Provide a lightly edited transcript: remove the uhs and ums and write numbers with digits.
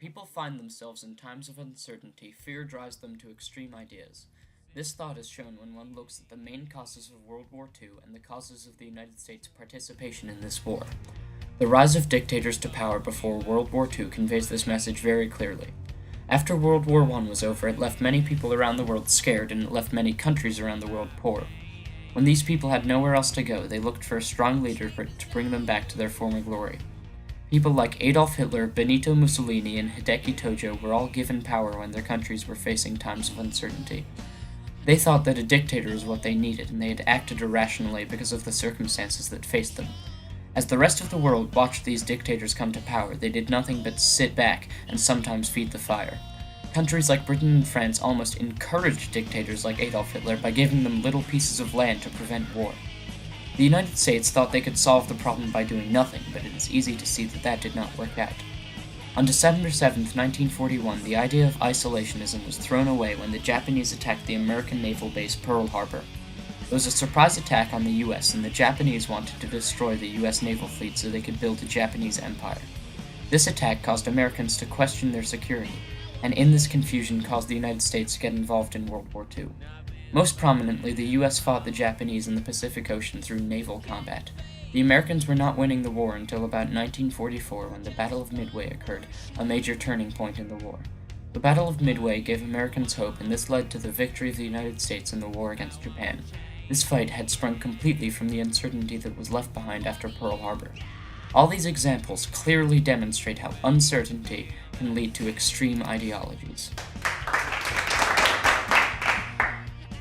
people find themselves in times of uncertainty, fear drives them to extreme ideas. This thought is shown when one looks at the main causes of World War II and the causes of the United States' participation in this war. The rise of dictators to power before World War II conveys this message very clearly. After World War I was over, it left many people around the world scared, and it left many countries around the world poor. When these people had nowhere else to go, they looked for a strong leader to bring them back to their former glory. People like Adolf Hitler, Benito Mussolini, and Hideki Tojo were all given power when their countries were facing times of uncertainty. They thought that a dictator was what they needed, and they had acted irrationally because of the circumstances that faced them. As the rest of the world watched these dictators come to power, they did nothing but sit back and sometimes feed the fire. Countries like Britain and France almost encouraged dictators like Adolf Hitler by giving them little pieces of land to prevent war. The United States thought they could solve the problem by doing nothing, but it is easy to see that that did not work out. On December 7, 1941, the idea of isolationism was thrown away when the Japanese attacked the American naval base Pearl Harbor. It was a surprise attack on the US, and the Japanese wanted to destroy the US naval fleet so they could build a Japanese empire. This attack caused Americans to question their security, and in this confusion caused the United States to get involved in World War II. Most prominently, the US fought the Japanese in the Pacific Ocean through naval combat. The Americans were not winning the war until about 1944 when the Battle of Midway occurred, a major turning point in the war. The Battle of Midway gave Americans hope, and this led to the victory of the United States in the war against Japan. This fight had sprung completely from the uncertainty that was left behind after Pearl Harbor. All these examples clearly demonstrate how uncertainty can lead to extreme ideologies.